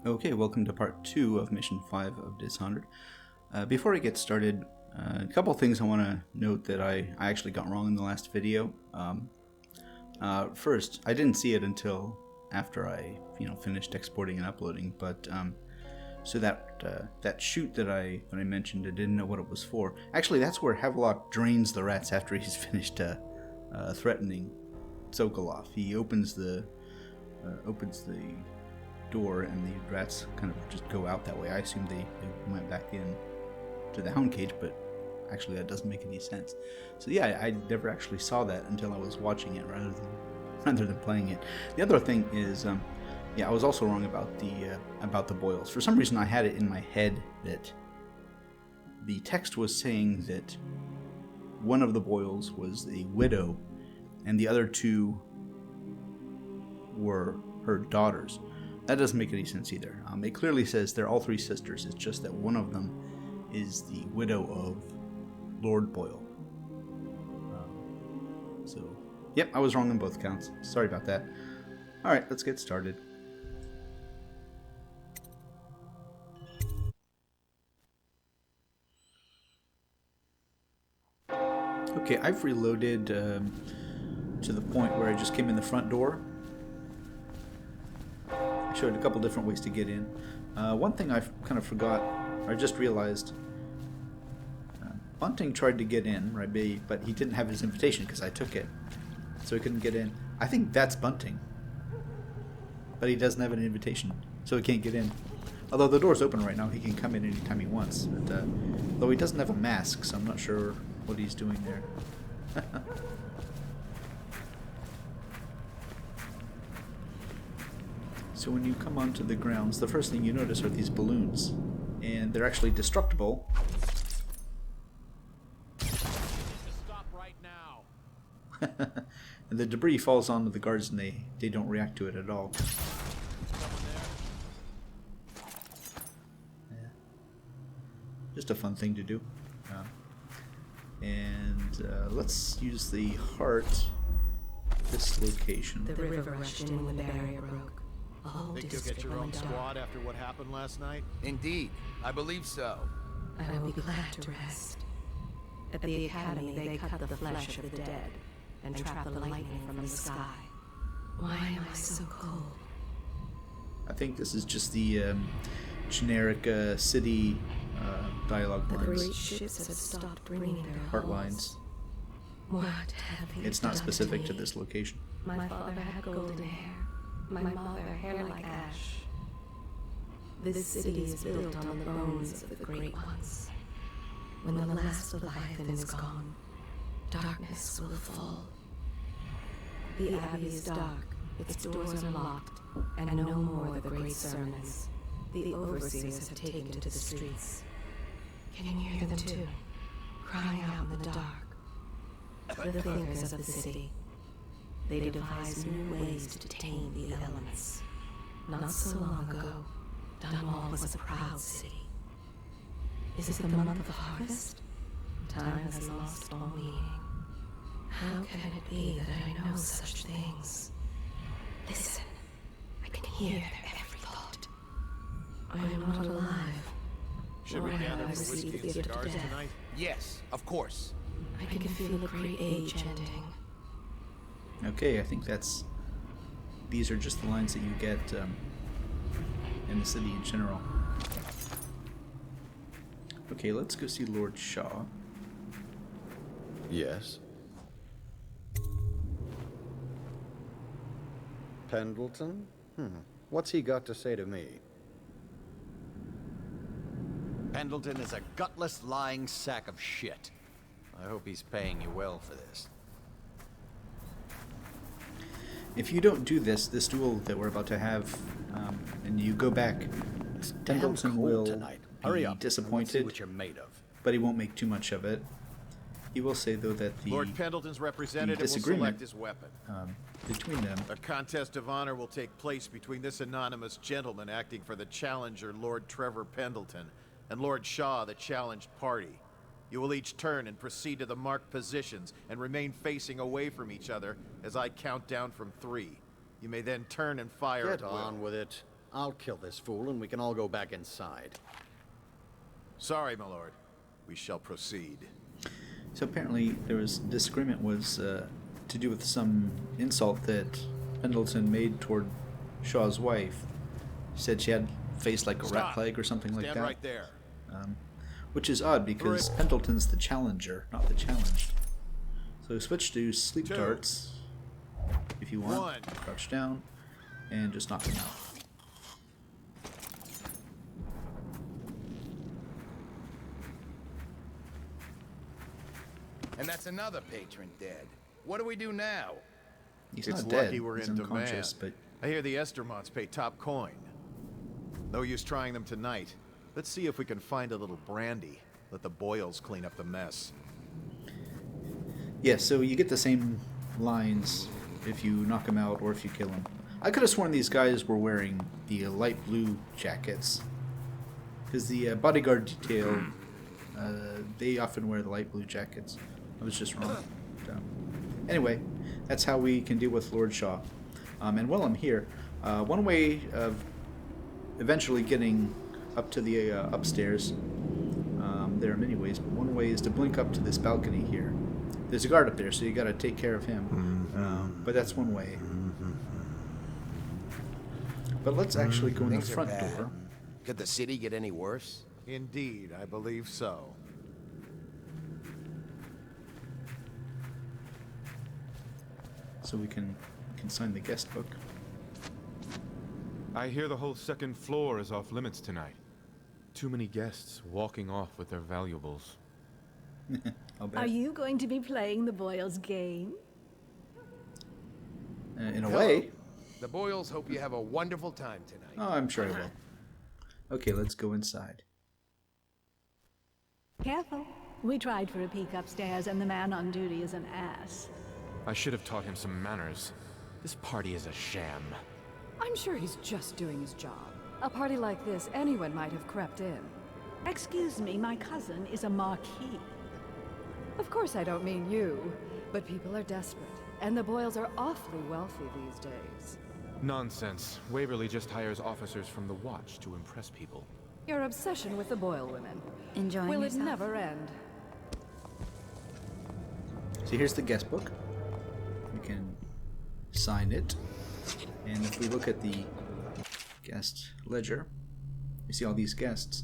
Okay, welcome to part 2 of Mission 5 of Dishonored. Before I get started, a couple things I want to note that I actually got wrong in the last video. First, I didn't see it until after I finished exporting and uploading, but so that chute that I mentioned, I didn't know what it was for. Actually, that's where Havelock drains the rats after he's finished threatening Sokolov. He opens the door and the rats kind of just go out that way. I assume they went back in to the hound cage, but actually that doesn't make any sense. So yeah, I never actually saw that until I was watching it rather than playing it. The other thing is, I was also wrong about the Boyles. For some reason, I had it in my head that the text was saying that one of the Boyles was a widow, and the other two were her daughters. That doesn't make any sense either. It clearly says they're all three sisters. It's just that one of them is the widow of Lord Boyle. Yep, I was wrong on both counts. Sorry about that. Alright, let's get started. Okay, I've reloaded to the point where I just came in the front door. I showed a couple different ways to get in. One thing I kind of forgot, or I just realized, Bunting tried to get in, right, but he didn't have his invitation because I took it, so he couldn't get in. I think that's Bunting, but he doesn't have an invitation, so he can't get in. Although the door's open right now, he can come in anytime he wants. But, though he doesn't have a mask, so I'm not sure what he's doing there. So when you come onto the grounds, the first thing you notice are these balloons, and they're actually destructible. Stop right now. And the debris falls onto the guards, and they don't react to it at all. Yeah. Just a fun thing to do. Let's use the heart. This location. The river rushed in when the barrier broke. Think you'll get your own squad after what happened last night? Indeed, I believe so. I will be glad to rest. At the academy, they cut the flesh of the dead and trap the lightning from the sky. Why am I so cold? I think this is just the generic city dialogue The lines. great ships have stopped bringing their Heart hulls. lines. What have you It's not done specific to me? this location. My father had golden hair. My mother, hair like ash. This city is built on the bones of the great ones. When the last Leviathan is gone, darkness will fall. The abbey is dark, its doors are locked, and no more the great sermons. The overseers have taken to the streets. Can you hear them too, crying out in the dark? The thinkers of the city. They devised new ways to tame the elements. Not so long ago, Dunwall was a proud city. Is it the month of harvest? Time has lost all meaning. How can it be that I know such things? Listen, I can hear their every thought. I am not alive. Should we Nor have gather I for whiskey received and the gift of cigars death. tonight? Yes, of course. I can feel a great age ending. Okay, I think these are just the lines that you get in the city in general. Okay, let's go see Lord Shaw. Yes. Pendleton? What's he got to say to me? Pendleton is a gutless, lying sack of shit. I hope he's paying you well for this. If you don't do this duel that we're about to have, and you go back, Pendleton will tonight. Hurry be up. Let's see disappointed, what you're made of. but he won't make too much of it. He will say, though, that the Lord Pendleton's representative will disagreement select his weapon. between them. A contest of honor will take place between this anonymous gentleman acting for the challenger, Lord Trevor Pendleton, and Lord Shaw, the challenged party. You will each turn and proceed to the marked positions and remain facing away from each other as I count down from 3. You may then turn and fire Get at will. on with it. I'll kill this fool and we can all go back inside. Sorry, my lord. We shall proceed. So apparently there was disagreement was to do with some insult that Pendleton made toward Shaw's wife. She said she had face like a rat Stop. plague or something like Stand that. right there. Which is odd because Pendleton's the challenger, not the challenged. So switch to sleep 2, darts if you want. 1. Crouch down and just knock him out. And that's another patron dead. What do we do now? He's It's not dead. lucky we're He's in unconscious, demand. but I hear the Estermonts pay top coin. No use trying them tonight. Let's see if we can find a little brandy. Let the Boyles clean up the mess. yeah, so you get the same lines if you knock him out or if you kill him. I could have sworn these guys were wearing the light blue jackets. Because the bodyguard detail, they often wear the light blue jackets. I was just wrong. Anyway, that's how we can deal with Lord Shaw. And while I'm here, one way of eventually getting up to the upstairs, there are many ways, but one way is to blink up to this balcony here. There's a guard up there, so you got to take care of him. But that's one way. But let's actually go in the Things are front bad. door. Could the city get any worse? Indeed, I believe so. So we can sign the guest book. I hear the whole second floor is off limits tonight. Too many guests walking off with their valuables. I'll bet. Are you going to be playing the Boyles game? In a way. The Boyles hope you have a wonderful time tonight. Oh, I'm sure I will. Okay, let's go inside. Careful. We tried for a peek upstairs, and the man on duty is an ass. I should have taught him some manners. This party is a sham. I'm sure he's just doing his job. A party like this, anyone might have crept in. Excuse me, my cousin is a marquis. Of course I don't mean you, but people are desperate, and the Boyles are awfully wealthy these days. Nonsense. Waverly just hires officers from the Watch to impress people. Your obsession with the Boyle women. Enjoying Will yourself? it never end? So here's the guest book. We can sign it. And if we look at the guest ledger, we see all these guests.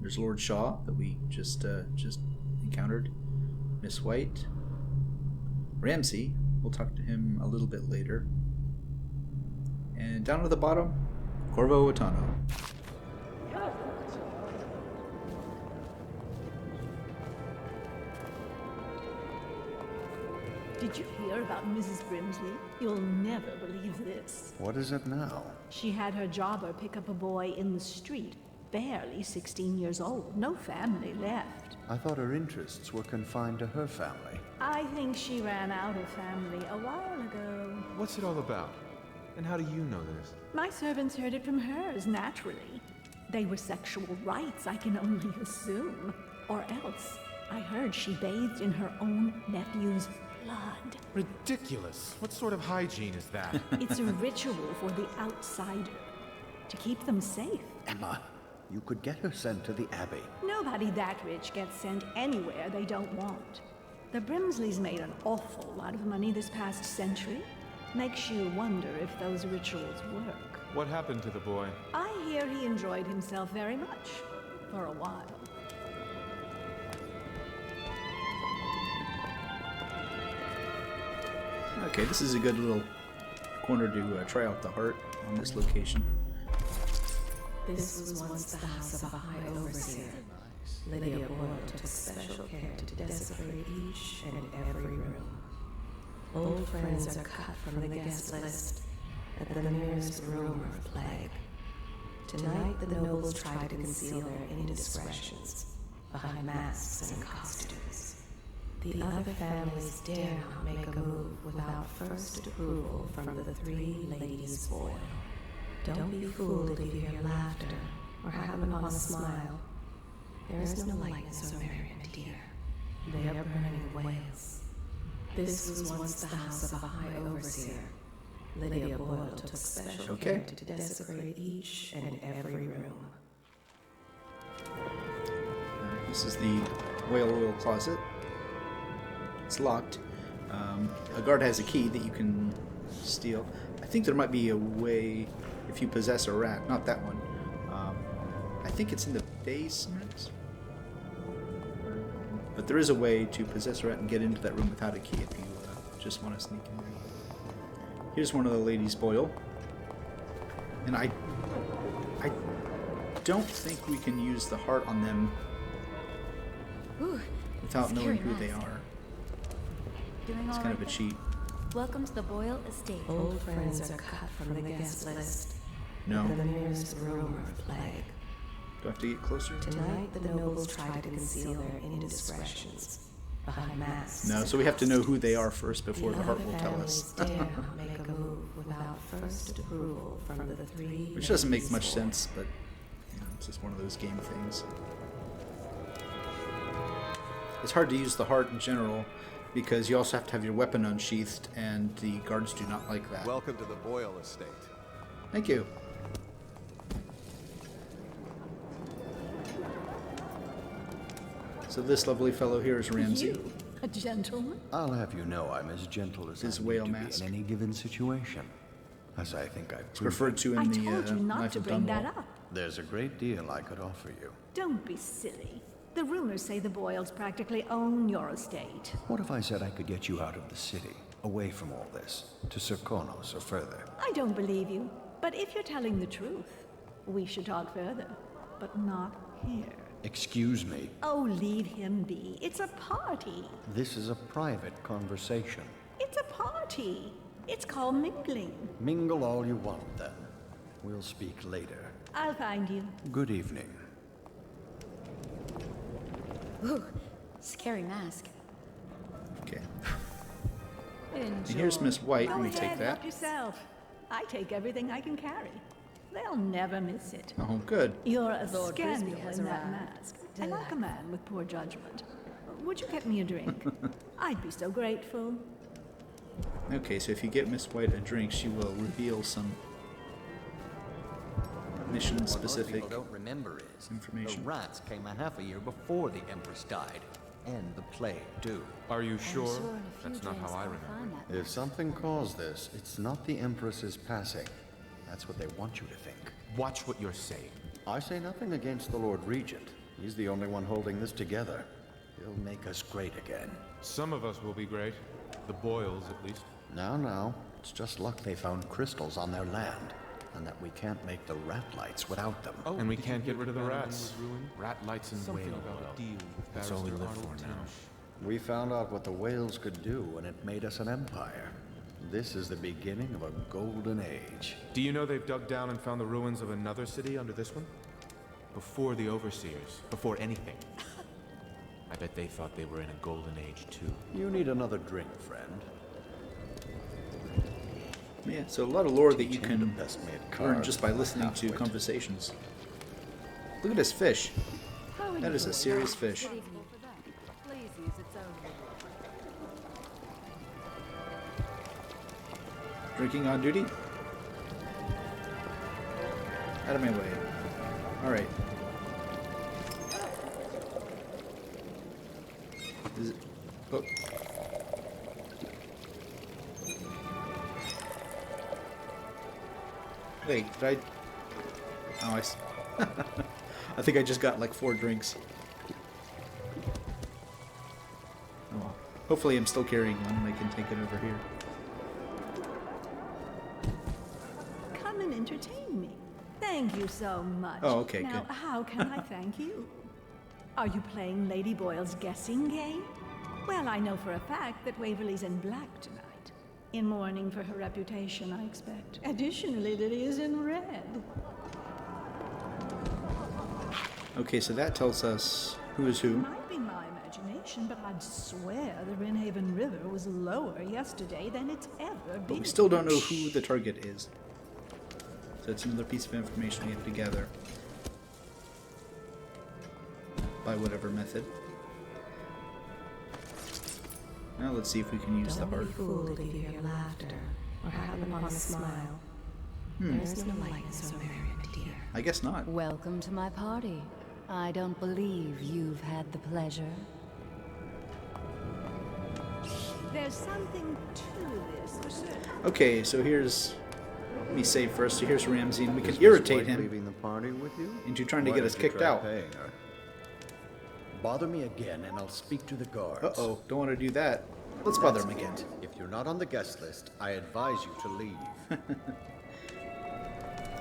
There's Lord Shaw that we just encountered. Miss White. Ramsay. We'll talk to him a little bit later. And down at the bottom, Corvo Otano. Did you hear about Mrs. Brimsley? You'll never believe this. What is it now? She had her jobber pick up a boy in the street, barely 16 years old, no family left. I thought her interests were confined to her family. I think she ran out of family a while ago. What's it all about? And how do you know this? My servants heard it from hers, naturally. They were sexual rights, I can only assume. Or else, I heard she bathed in her own nephew's blood. Ridiculous. What sort of hygiene is that? It's a ritual for the outsider, to keep them safe. Emma, you could get her sent to the Abbey. Nobody that rich gets sent anywhere they don't want. The Brimsleys made an awful lot of money this past century. Makes you wonder if those rituals work. What happened to the boy? I hear he enjoyed himself very much, for a while. Okay, this is a good little corner to try out the heart on this location. This was once the house of a high overseer. Lydia Boyle took special care to desecrate each and every room. Old friends are cut from the guest list at the merest rumor of plague. Tonight the nobles try to conceal their indiscretions behind masks and costumes. The other families dare not make a move without first approval from the three ladies Boyle. Don't be fooled if you hear laughter or happen upon a smile. There is no likeness or merriment here. They are burning whales. This was once the house of a high overseer. Lydia Boyle took special care to desecrate each and every room. This is the whale oil closet. It's locked. A guard has a key that you can steal. I think there might be a way if you possess a rat. Not that one. I think it's in the basement. But there is a way to possess a rat and get into that room without a key if you just want to sneak in there. Here's one of the ladies' Boyle. And I don't think we can use the heart on them without knowing who they are. It's kind of a cheat. Welcome to the Boyle estate. Old friends are cut from the guest list. No. The merest rumor of plague. Do I have to get closer? Tonight, the nobles try to conceal their indiscretions behind masks. No, so we have to know who they are first before the heart will tell us. Dare make a move without first approval from the three. Which doesn't make much sense, but it's just one of those game things. It's hard to use the heart in general because you also have to have your weapon unsheathed, and the guards do not like that. Welcome to the Boyle estate. Thank you. So this lovely fellow here is Ramsey. You, a gentleman? I'll have you know I'm as gentle as His I whale need to mask. be in any given situation. As I think I've It's referred to in I the told you not Life to of bring Dunwall. that up. There's a great deal I could offer you. Don't be silly. The rumors say the Boyles practically own your estate. What if I said I could get you out of the city, away from all this, to Serkonos or further? I don't believe you, but if you're telling the truth, we should talk further, but not here. Excuse me. Oh, leave him be. It's a party. This is a private conversation. It's a party. It's called mingling. Mingle all you want, then. We'll speak later. I'll find you. Good evening. Ooh, scary mask. Okay. And here's Miss White. Go Let me ahead, take that. help yourself. I take everything I can carry. They'll never miss it. Oh, good. You're a Lord scandal Frisbee has in that arrived. mask. I like a man with poor judgment. Would you get me a drink? I'd be so grateful. Okay, so if you get Miss White a drink, she will reveal some mission-specific What most people don't remember is information. the rats came a half a year before the Empress died, and the plague too. Are you sure? in a few That's not drinks how I I'll remember. find that If something caused this, it's not the Empress's passing. That's what they want you to think. Watch what you're saying. I say nothing against the Lord Regent. He's the only one holding this together. He'll make us great again. Some of us will be great. The Boyles, at least. Now, it's just luck they found crystals on their land, and that we can't make the rat lights without them. And we can't get rid of the rats. Rat lights and whale oil. That's all we live for now. We found out what the whales could do, and it made us an empire. This is the beginning of a golden age. Do you know they've dug down and found the ruins of another city under this one? Before the Overseers. Before anything. I bet they thought they were in a golden age, too. You need another drink, friend. Yeah, so a lot of lore that you Teaching can the best made learn card just by listening to half-wit. conversations. Look at this fish. That is a serious fish. Please use its own Drinking on duty? Out of my way. Alright. Is it... Oh. Wait, did I... Oh, I think I just got like 4 drinks. Oh well. Hopefully I'm still carrying one and I can take it over here. Come and entertain me. Thank you so much. Oh, okay, now, good. how can I thank you? Are you playing Lady Boyle's guessing game? Well, I know for a fact that Waverly's in black tonight. In mourning for her reputation, I expect. Additionally, Lily is in red. Okay, so that tells us who is who. Might be my imagination, but I'd swear the Rinhaven River was lower yesterday than it's ever been. But we still don't know who the target is. So it's another piece of information we have to gather. By whatever method. Now let's see if we can use the Don't heart. be fooled if you hear laughter. or happen upon a smile. There is no likeness so merriment here. I guess not. Welcome to my party. I don't believe you've had the pleasure. There's something to this. Okay, so here's... Let me save first. So here's Ramsey, and we can Is irritate Miss White him leaving the party with you? into trying to Why get don't us you kicked try out. paying her? Bother me again, and I'll speak to the guards. Uh-oh, don't want to do that. Let's bother him That's again. it. If you're not on the guest list, I advise you to leave.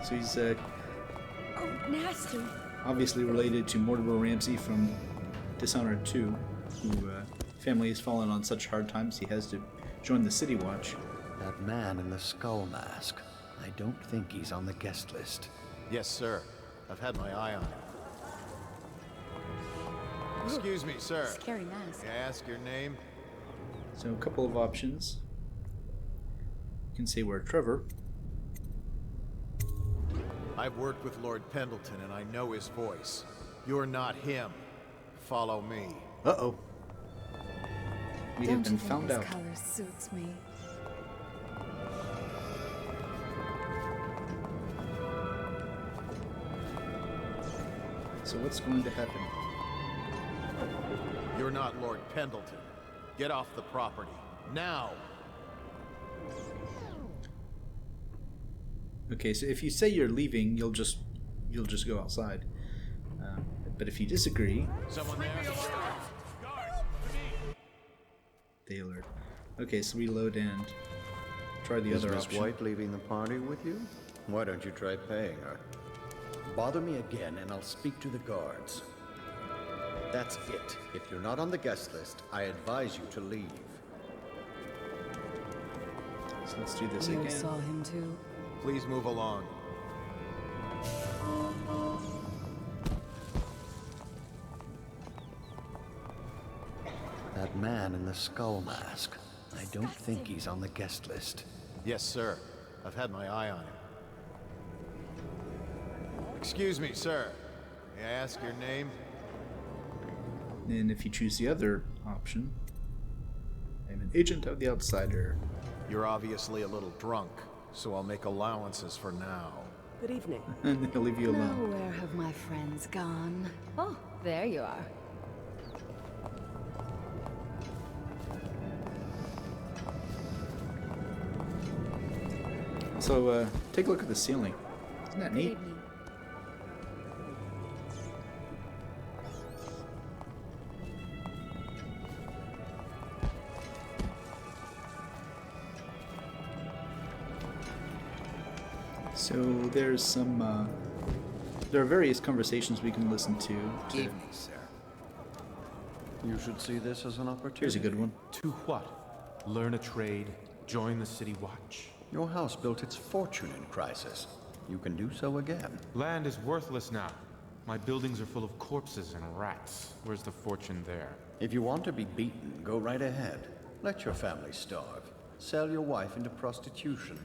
So he's Oh, nasty. obviously related to Mortimer Ramsey from Dishonored 2, who family has fallen on such hard times he has to join the City Watch. That man in the skull mask. I don't think he's on the guest list. Yes, sir. I've had my eye on him. Excuse me, sir. Scary mask. May I ask your name? So a couple of options. You can say we're Trevor. I've worked with Lord Pendleton, and I know his voice. You're not him. Follow me. Uh-oh. We have Don't been you think found this out. color suits me? So what's going to happen? You're not Lord Pendleton. Get off the property. Now! Okay, so if you say you're leaving, you'll just go outside. But if you disagree, Someone there? they alert. Okay, so reload and try the Is other Miss option. White leaving the party with you? Why don't you try paying her? Bother me again, and I'll speak to the guards. That's it. If you're not on the guest list, I advise you to leave. So let's do this You again. saw him too. Please move along. That man in the skull mask. I don't think he's on the guest list. Yes, sir. I've had my eye on him. Excuse me, sir. May I ask your name? And if you choose the other option, I'm an agent of the outsider. You're obviously a little drunk, so I'll make allowances for now. Good evening. And he'll leave you Now, alone. where have my friends gone? Oh, there you are. So take a look at the ceiling. Isn't that Good neat? evening. So there's some. There are various conversations we can listen to. Evening, sir. You should see this as an opportunity. Here's a good one. To what? Learn a trade, join the City Watch. Your house built its fortune in crisis. You can do so again. Land is worthless now. My buildings are full of corpses and rats. Where's the fortune there? If you want to be beaten, go right ahead. Let your family starve. Sell your wife into prostitution.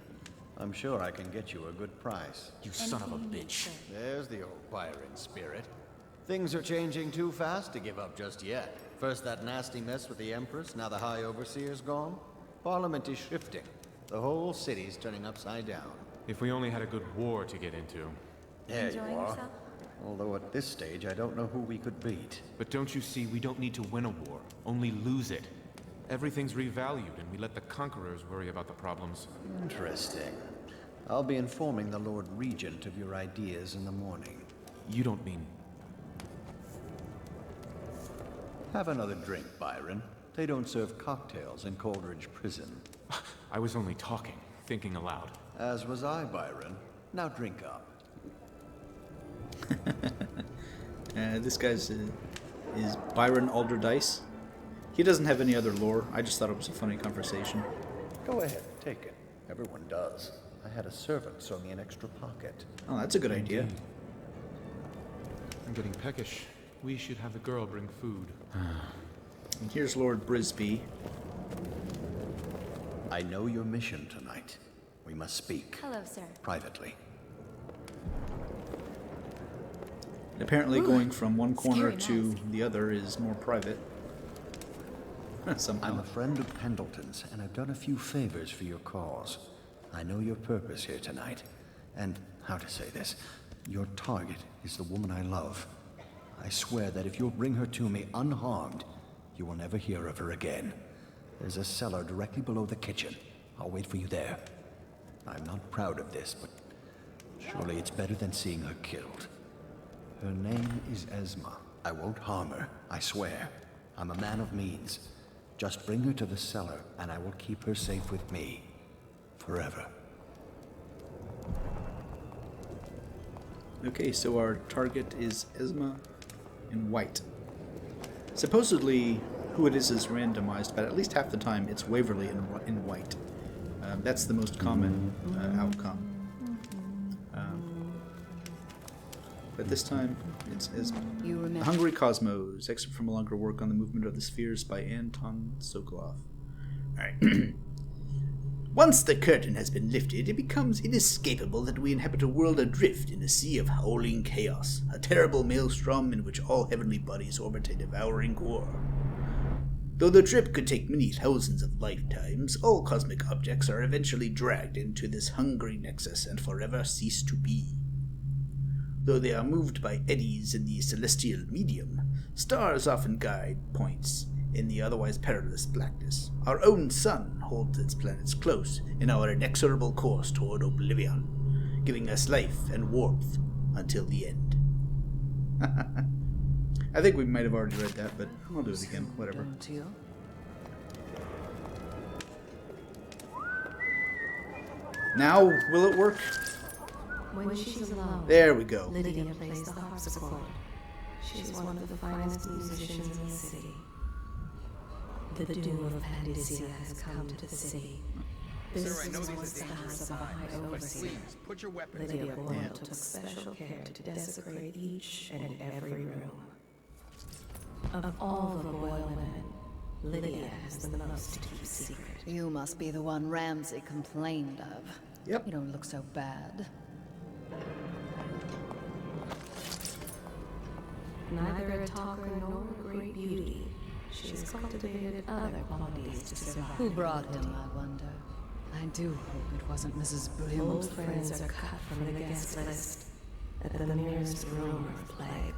I'm sure I can get you a good price. You son of a bitch. There's the old Byron spirit. Things are changing too fast to give up just yet. First that nasty mess with the Empress, now the High Overseer's gone. Parliament is shifting. The whole city's turning upside down. If we only had a good war to get into. There Enjoying you are. yourself? Although at this stage, I don't know who we could beat. But don't you see, we don't need to win a war, only lose it. Everything's revalued, and we let the conquerors worry about the problems. Interesting. I'll be informing the Lord Regent of your ideas in the morning. You don't mean... Have another drink, Byron. They don't serve cocktails in Coleridge Prison. I was only talking, thinking aloud. As was I, Byron. Now drink up. This guy's is Byron Alderdice. He doesn't have any other lore. I just thought it was a funny conversation. Go ahead, take it. Everyone does. I had a servant sew me an extra pocket. Oh, that's a good idea. Indeed. I'm getting peckish. We should have the girl bring food. And here's Lord Brisby. I know your mission tonight. We must speak. Hello, sir. Privately. Apparently going from one corner scary to mask. the other is more private. Somehow. I'm a friend of Pendleton's, and I've done a few favors for your cause. I know your purpose here tonight. And how to say this? Your target is the woman I love. I swear that if you'll bring her to me unharmed, you will never hear of her again. There's a cellar directly below the kitchen. I'll wait for you there. I'm not proud of this, but surely it's better than seeing her killed. Her name is Esma. I won't harm her, I swear. I'm a man of means. Just bring her to the cellar, and I will keep her safe with me. Forever. Okay, so our target is Esma in white. Supposedly, who it is randomized, but at least half the time it's Waverly in white. That's the most common outcome. But this time, it's Esma. You remember? Hungry Cosmos, excerpt from a longer work on the movement of the spheres by Anton Sokolov. Alright. Once the curtain has been lifted, it becomes inescapable that we inhabit a world adrift in a sea of howling chaos, a terrible maelstrom in which all heavenly bodies orbit a devouring war. Though the trip could take many thousands of lifetimes, all cosmic objects are eventually dragged into this hungry nexus and forever cease to be. Though they are moved by eddies in the celestial medium, stars often guide points in the otherwise perilous blackness. Our own sun holds its planets close in our inexorable course toward oblivion, giving us life and warmth until the end. I think we might have already read that, but I'll do it again, whatever. Now, will it work? When she's alone, There we go. Lydia plays the harpsichord. She's one of the finest musicians in the city. The doom of Pandysia has come to the city. This Sir, I know is these once are the house dangerous of a high times, but overseer. please, put your weapons Lydia away. Boyle took special care to desecrate each and every room. Of all the Boyle women, Lydia has the most to keep secret. You must be the one Ramsay complained of. Yep. You don't look so bad. Neither a talker nor a great beauty, she has cultivated other qualities to survive. Who brought him, I wonder? I do hope it wasn't Mrs. Brim. Old friends are cut from the guest list at the merest rumor of plague.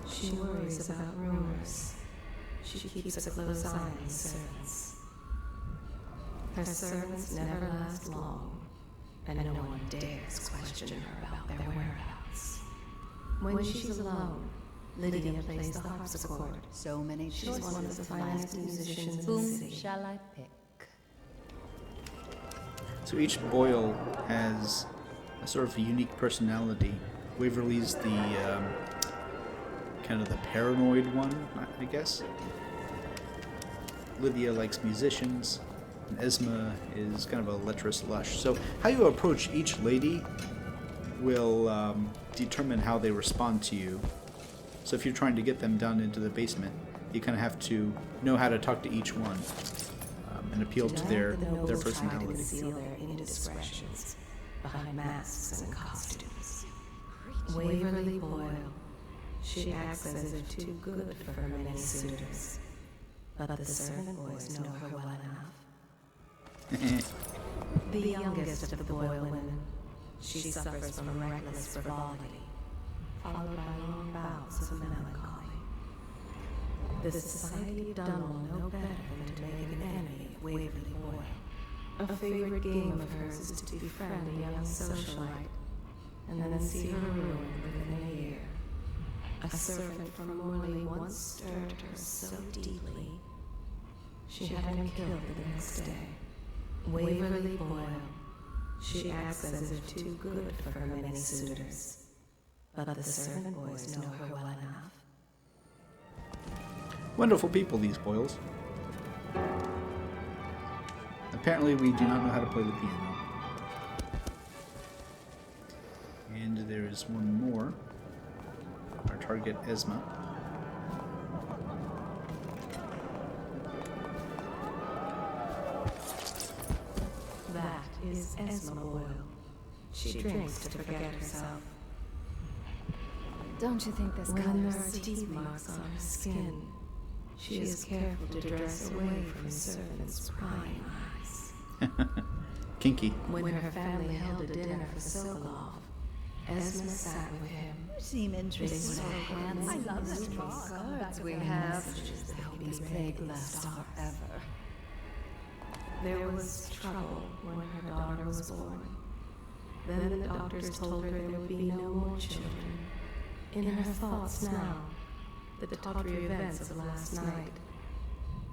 She worries about rumors. She keeps a close eye on servants. Her servants never last long, and no one dares question her about their whereabouts. When she's alone, Lydia plays the harpsichord. So many She's choices. one of the finest musicians in the Whom city. shall I pick? So each Boyle has a sort of a unique personality. Waverly's the kind of the paranoid one, I guess. Lydia likes musicians, and Esma is kind of a lecherous lush. So how you approach each lady will determine how they respond to you. So if you're trying to get them down into the basement, you kind of have to know how to talk to each one and appeal to their personality. Conceal their indiscretions behind masks and costumes. Waverly Boyle. She acts as if too good for her many suitors, but the servant boys know her well enough. The youngest of the Boyle women, she suffers from reckless frivolity, followed by long bouts of melancholy. The society of Dunn will know better than to make an enemy of Waverly Boyle. A favorite game of hers is to befriend a young socialite, and then see her ruined within a year. A servant from Morley once stirred her so deeply, she had him killed the next day. Waverly Boyle. She acts as if too good for her many suitors, but the servant boys know her well enough. Wonderful people, these Boyles. Apparently we do not know how to play the piano. And there is one more. Our target, Esma. That is Esma Boyle. She drinks to forget herself. Don't you think this When kind there of are teeth marks on her skin, she is careful to dress away from servants' prying eyes. Kinky. When her family held a dinner for Sokolov, Esma sat with him. You seem They interested. saw hands I love and that mysteries. cards We and have messages that hope could this be plague read in the lasts stars. forever. There was trouble when her daughter was born. Then the doctors told her there would be no more children. In her thoughts now, the tawdry events of last night,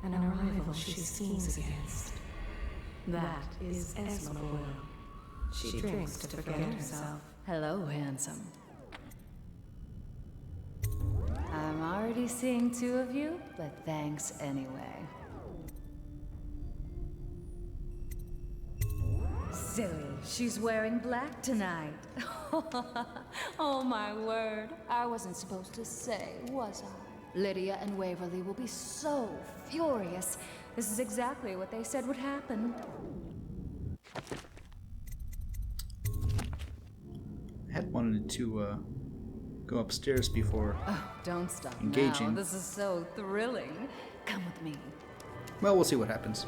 and an arrival she schemes against. That is Esma Boyle. She drinks to forget herself. Hello, handsome. I'm already seeing two of you, but thanks anyway. Silly, she's wearing black tonight. Oh my word, I wasn't supposed to say, was I? Lydia and Waverly will be so furious. This is exactly what they said would happen. I had wanted to go upstairs before. Oh, don't stop Engaging. now. This is so thrilling. Come with me. Well, we'll see what happens.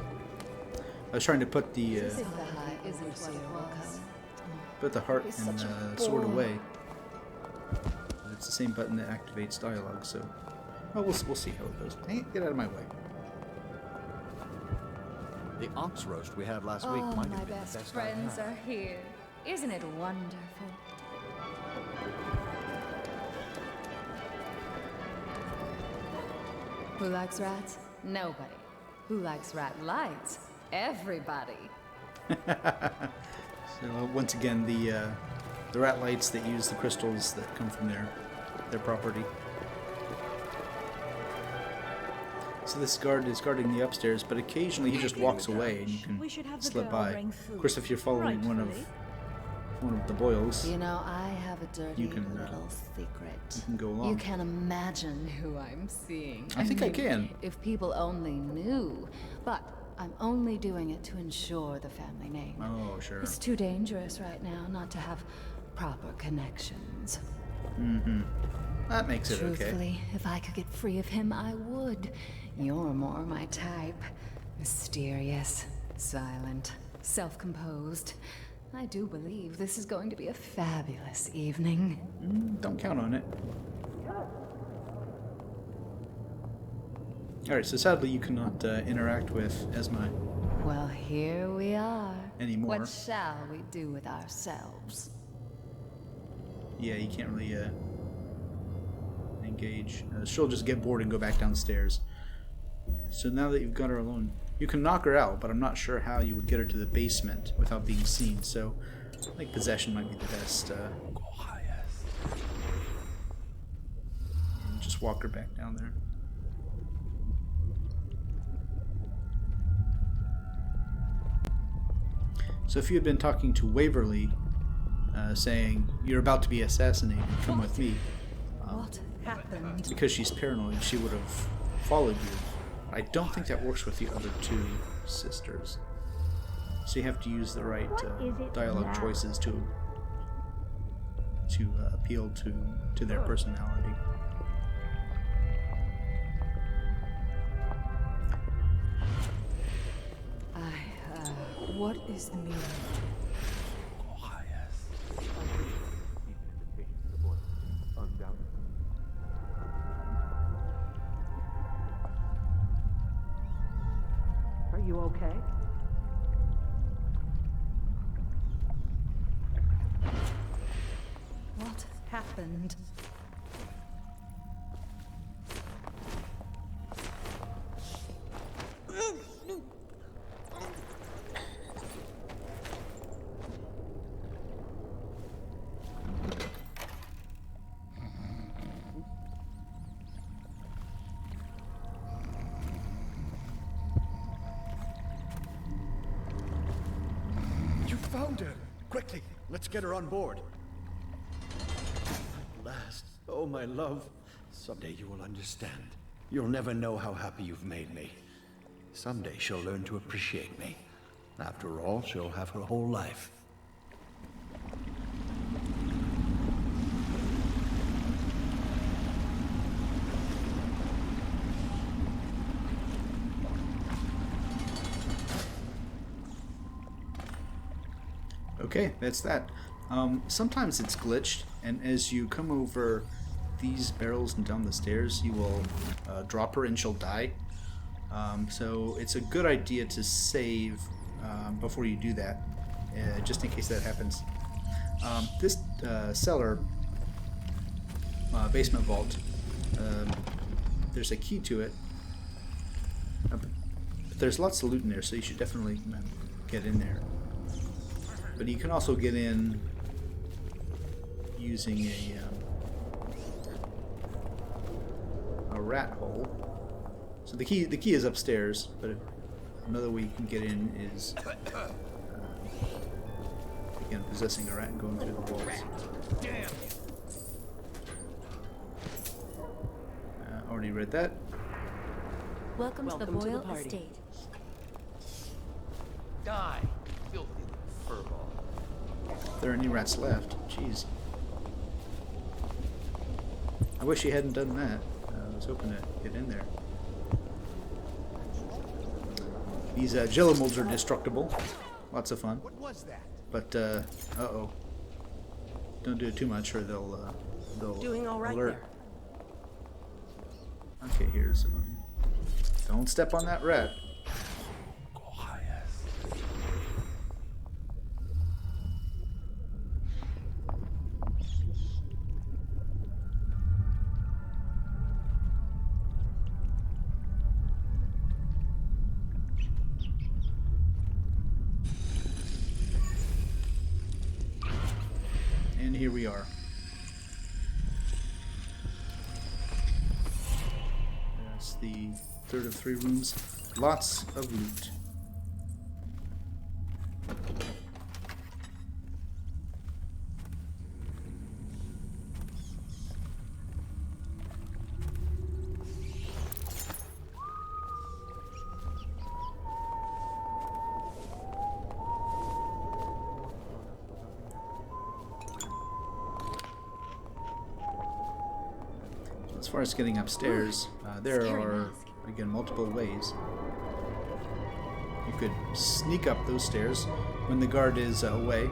I was trying to put the The high isn't what it was. heart He's and such a sword bore. away. It's the same button that activates dialogue, so well, we'll see how it goes. Hey, get out of my way. The ox roast we had last week Oh, might my have been best the best friends I've had. are here. Isn't it wonderful? Who likes rats? Nobody. Who likes rat lights? Everybody. So once again, the rat lights that use the crystals that come from their property. So this guard is guarding the upstairs, but occasionally he just walks away and you We should can have the slip girl by. bring Of food. course, if you're following one of the Boyles, You know, I have a dirty You can, little secret. you can go along. You can imagine who I'm seeing. I think I mean, can. If people only knew. But I'm only doing it to ensure the family name. Oh, sure. It's too dangerous right now not to have proper connections. That makes it okay. Truthfully, if I could get free of him, I would. You're more my type. Mysterious, silent, self-composed. I do believe this is going to be a fabulous evening. Don't count on it. Alright, so sadly you cannot interact with Esma Well, here we are. anymore. What shall we do with ourselves? Yeah, you can't really engage. She'll just get bored and go back downstairs. So now that you've got her alone, you can knock her out, but I'm not sure how you would get her to the basement without being seen. So I think possession might be the best. Just walk her back down there. So if you had been talking to Waverly, saying, "You're about to be assassinated, come with me," What happened? because she's paranoid, she would have followed you. I don't think that works with the other two sisters. So you have to use the right dialogue choices to appeal to their personality. What is the meaning? Are you okay? What happened? You found her! Quickly, let's get her on board. At last. Oh, my love. Someday you will understand. You'll never know how happy you've made me. Someday she'll learn to appreciate me. After all, she'll have her whole life. Okay, that's that. Sometimes it's glitched, and as you come over these barrels and down the stairs, you will drop her and she'll die. So it's a good idea to save before you do that, just in case that happens. This cellar, basement vault, there's a key to it. But there's lots of loot in there, so you should definitely get in there. But you can also get in using a rat hole. So the key is upstairs, but another way you can get in is again possessing a rat and going through the walls. Already read that. Welcome to the Boyle estate. Die, filthy little furball. If there are any rats left, jeez. I wish he hadn't done that. I was hoping to get in there. These jello molds are destructible. Lots of fun. What was that? But uh-oh. Don't do it too much or they'll Doing all right alert. there. Okay, here's one. Don't step on that rat. And here we are. That's the third of 3 rooms. Lots of loot. As far as getting upstairs, there are, again, multiple ways. You could sneak up those stairs when the guard is away.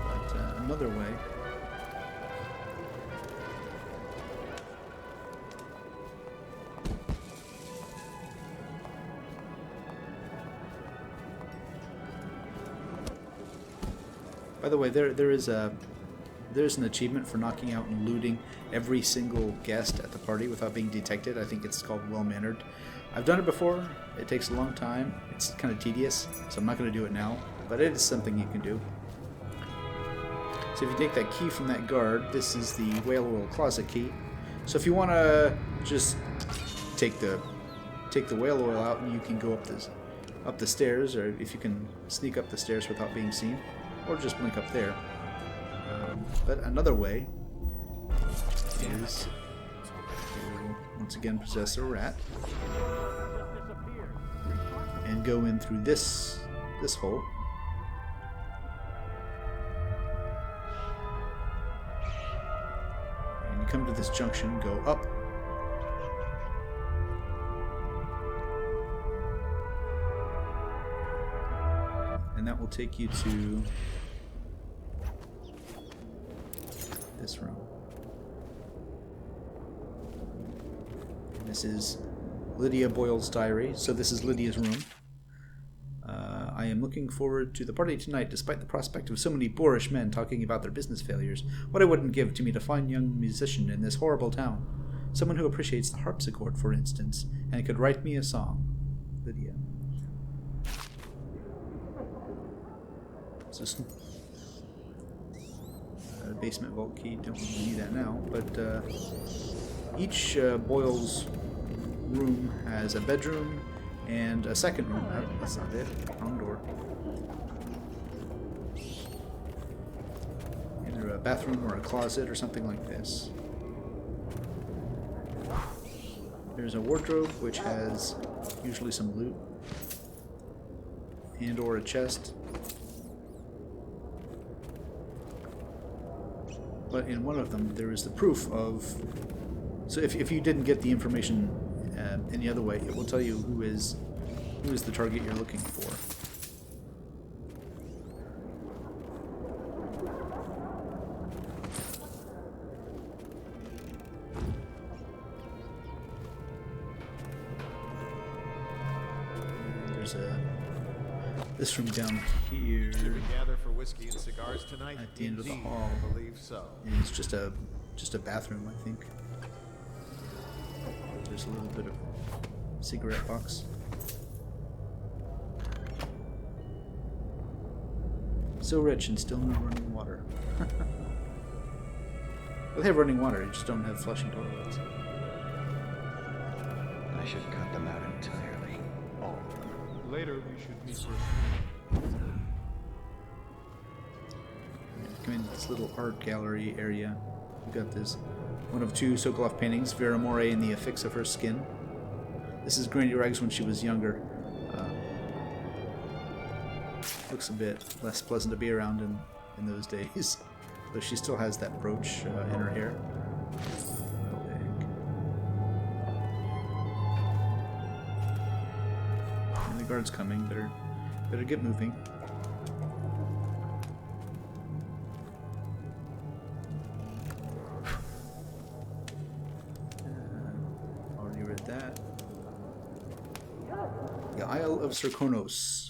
But another way... By the way, there's an achievement for knocking out and looting every single guest at the party without being detected. I think it's called Well-Mannered. I've done it before. It takes a long time. It's kind of tedious, so I'm not going to do it now. But it is something you can do. So if you take that key from that guard, this is the whale oil closet key. So if you want to just take the whale oil out, and you can go up the stairs, or if you can sneak up the stairs without being seen, or just blink up there. But another way is to once again possess a rat and go in through this hole. And you come to this junction, go up. And that will take you to this room. And this is Lydia Boyle's diary. So this is Lydia's room. I am looking forward to the party tonight, despite the prospect of so many boorish men talking about their business failures. What I wouldn't give to meet a fine young musician in this horrible town. Someone who appreciates the harpsichord, for instance, and could write me a song. Lydia. So basement vault key, don't really need that now, but each Boyle's room has a bedroom and a second room. Oh, that's not it. Wrong door. Either a bathroom or a closet or something like this. There's a wardrobe which has usually some loot and or a chest. But in one of them, there is the proof of... So if you didn't get the information any other way, it will tell you who is the target you're looking for. there's this room down here Should we gather for whiskey and cigars tonight? at the end of the Indeed, hall. I believe so. And it's just a bathroom, I think. There's a little bit of cigarette box. So rich and still no running water. Well, they have running water, you just don't have flushing toilets. I should cut them out entirely. All of them. Later, we should meet for Come in this little art gallery area. We've got this one of two Sokolov paintings, Vera Moray in the affix of her skin. This is Granny Rags when she was younger. Looks a bit less pleasant to be around in those days. Though she still has that brooch in her hair. And the guard's coming. Better get moving. Already read that. The Isle of Serkonos.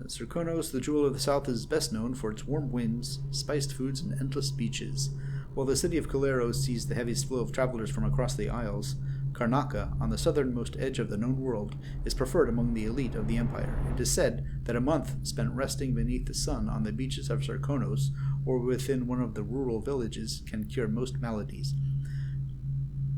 Serkonos, the jewel of the south, is best known for its warm winds, spiced foods, and endless beaches. While the city of Calero sees the heaviest flow of travelers from across the Isles, Karnaca, on the southernmost edge of the known world, is preferred among the elite of the empire. It is said that a month spent resting beneath the sun on the beaches of Serkonos or within one of the rural villages can cure most maladies,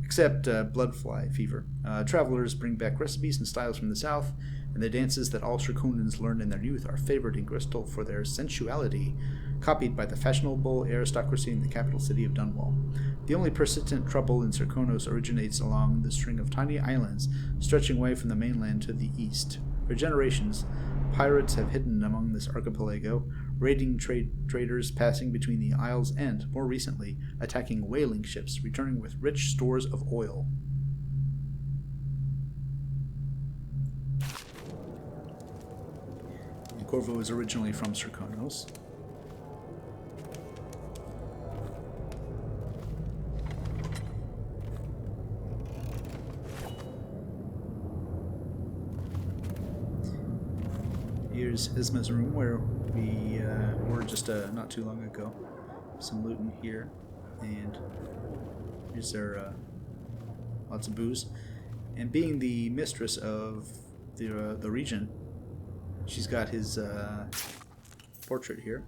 except blood fly fever. Travelers bring back recipes and styles from the south, and the dances that all Serkonans learned in their youth are favored in Bristol for their sensuality, copied by the fashionable aristocracy in the capital city of Dunwall. The only persistent trouble in Serkonos originates along the string of tiny islands stretching away from the mainland to the east. For generations, pirates have hidden among this archipelago, raiding traders passing between the isles and, more recently, attacking whaling ships returning with rich stores of oil. Corvo is originally from Serkonos. Here's Isma's room where we were just not too long ago. Some loot in here, and here's their lots of booze. And being the mistress of the region, she's got his portrait here,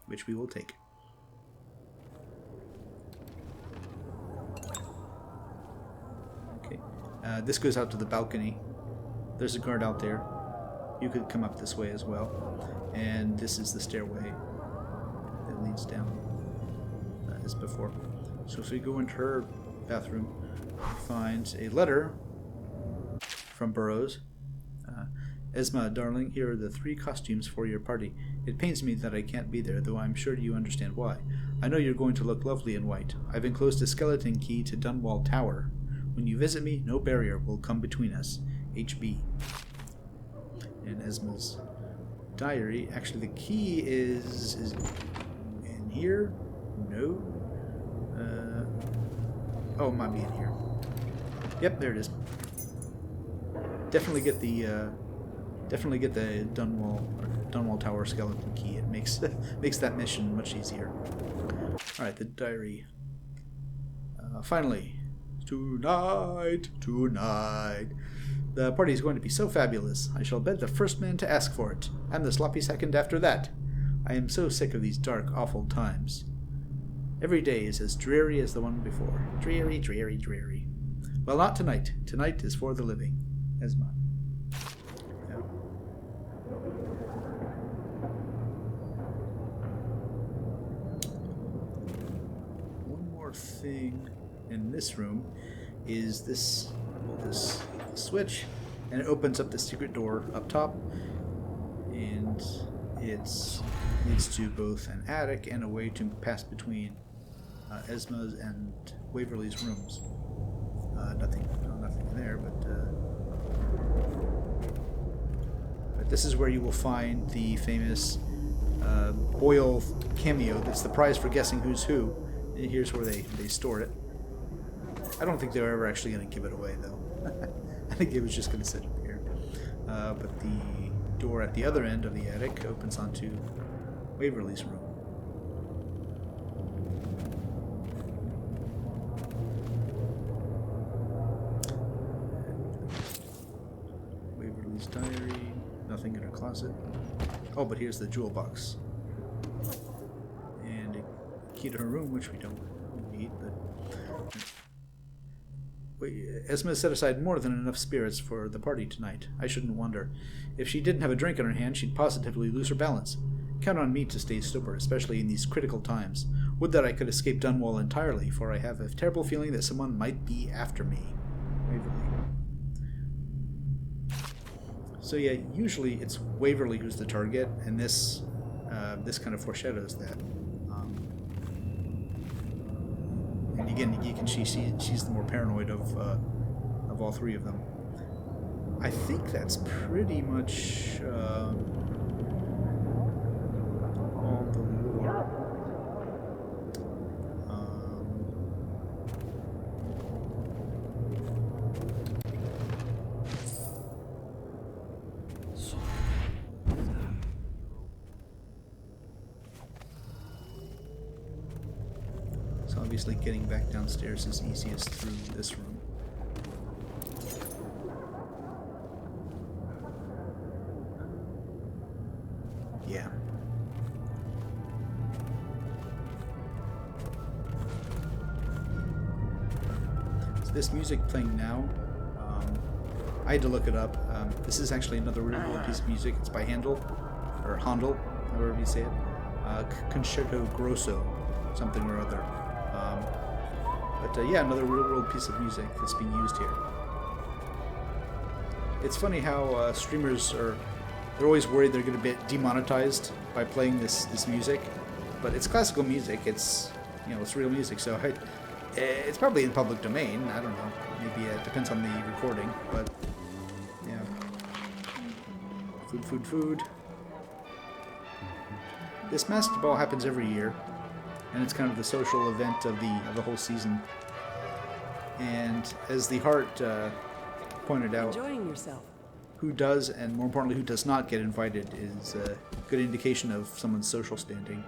which we will take. Okay, this goes out to the balcony. There's a guard out there. You could come up this way as well. And this is the stairway that leads down as before. So if we go into her bathroom, we find a letter from Burroughs. Esma, darling, here are the 3 costumes for your party. It pains me that I can't be there, though I'm sure you understand why. I know you're going to look lovely in white. I've enclosed a skeleton key to Dunwall Tower. When you visit me, no barrier will come between us. HB. And Esma's diary. Actually, the key is in here? No. Oh, it might be in here. Yep, there it is. Definitely get the Dunwall Tower skeleton key. It makes that mission much easier. All right, the diary. Finally, tonight. The party is going to be so fabulous. I shall bed the first man to ask for it, and the sloppy second after that. I am so sick of these dark, awful times. Every day is as dreary as the one before. Dreary, dreary, dreary. Well, not tonight. Tonight is for the living. Esma. Yeah. One more thing in this room is this switch, and it opens up the secret door up top, and it leads to both an attic and a way to pass between Esma's and Waverly's rooms. Nothing there, but this is where you will find the famous Boyle cameo. That's the prize for guessing who's who. And here's where they store it. I don't think they're ever actually going to give it away, though. I think it was just going to sit up here. But the door at the other end of the attic opens onto Waverly's room. Waverly's diary, nothing in her closet. Oh, but here's the jewel box. And a key to her room, which we don't need, but... Esma set aside more than enough spirits for the party tonight. I shouldn't wonder. If she didn't have a drink in her hand, she'd positively lose her balance. Count on me to stay sober, especially in these critical times. Would that I could escape Dunwall entirely, for I have a terrible feeling that someone might be after me. Waverly. So yeah, usually it's Waverly who's the target, and this kind of foreshadows that. And again, you can see she's the more paranoid of all three of them. I think that's pretty much all the lore. So obviously getting back downstairs is easiest through this room. Yeah. So this music playing now, I had to look it up. This is actually another really old piece of music. It's by Handel, or Handel, however you say it. Concerto Grosso, something or other. But yeah, another real world piece of music that's being used here. It's funny how streamers they're always worried they're going to get demonetized by playing this music, but it's classical music. It's it's real music, so it's probably in public domain. I don't know. Maybe it depends on the recording, but yeah. Food. This masked ball happens every year, and it's kind of the social event of the whole season. And as the Heart pointed out, enjoying yourself. Who does, and more importantly, who does not get invited is a good indication of someone's social standing.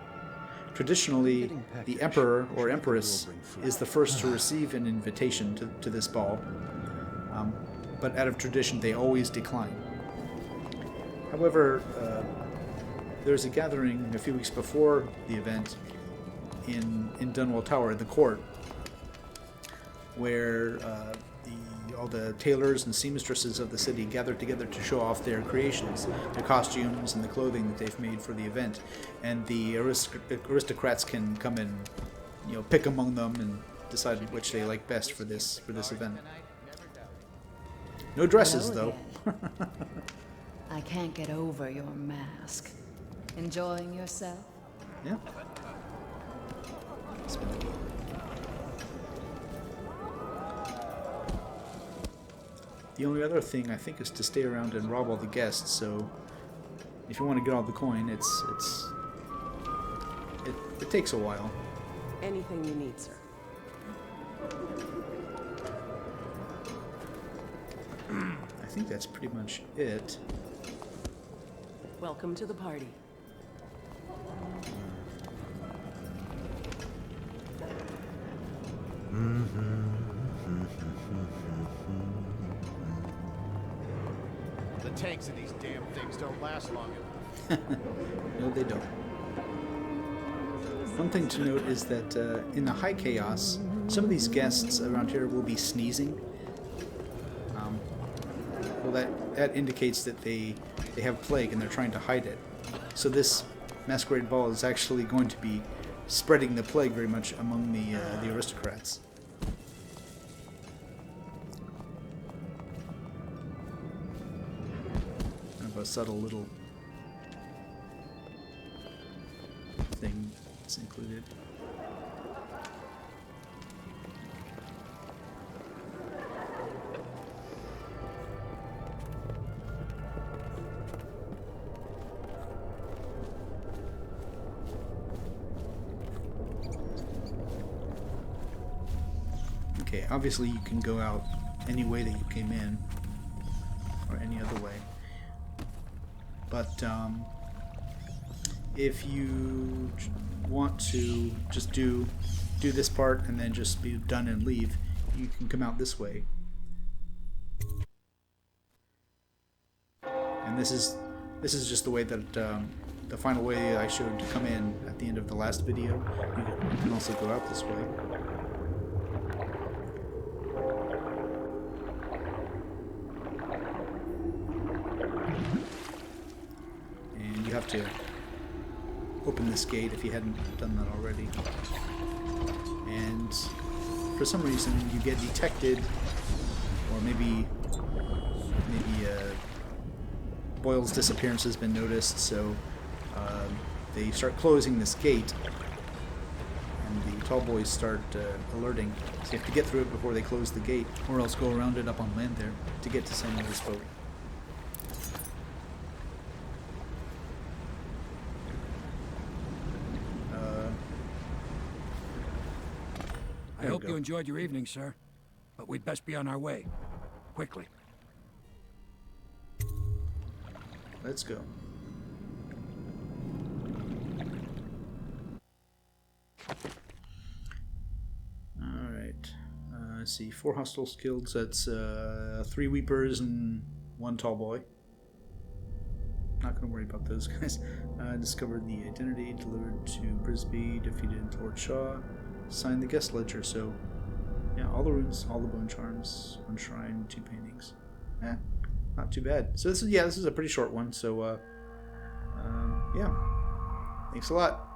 Traditionally, the Emperor or Empress is the first to receive an invitation to this ball, but out of tradition, they always decline. However, there's a gathering a few weeks before the event in Dunwall Tower, the court, where all the tailors and seamstresses of the city gather together to show off their creations, their costumes and the clothing that they've made for the event, and the aristocrats can come and pick among them and decide which they like best for this event. No dresses though. I can't get over your mask. Enjoying yourself? Yeah. The only other thing I think is to stay around and rob all the guests. So if you want to get all the coin, it takes a while. Anything you need, sir. I think that's pretty much it. Welcome to the party. The tanks of these damn things don't last long enough. No, they don't. One thing to note is that in the high chaos, some of these guests around here will be sneezing. Well, that indicates that they have plague and they're trying to hide it. So this masquerade ball is actually going to be spreading the plague very much among the aristocrats. Kind of a subtle little thing that's included. Okay, obviously you can go out any way that you came in. any other way. But if you want to just do this part and then just be done and leave, you can come out this way. And this is just the way that the final way I showed to come in at the end of the last video. You can also go out this way. And you have to open this gate if you hadn't done that already. And for some reason you get detected, or maybe Boyle's disappearance has been noticed, so they start closing this gate, and the tall boys start alerting. So you have to get through it before they close the gate, or else go around it up on land there to get to Samuel's boat. I hope you enjoyed your evening, sir. But we'd best be on our way. Quickly. Let's go. Alright. Let's see. 4 hostile skills. That's 3 weepers and 1 tall boy. Not going to worry about those guys. Discovered the identity, delivered to Brisby, defeated Lord Shaw, signed the guest ledger. So, yeah, all the runes, all the bone charms, 1 shrine, 2 paintings. Not too bad. So this is a pretty short one. So, yeah. Thanks a lot.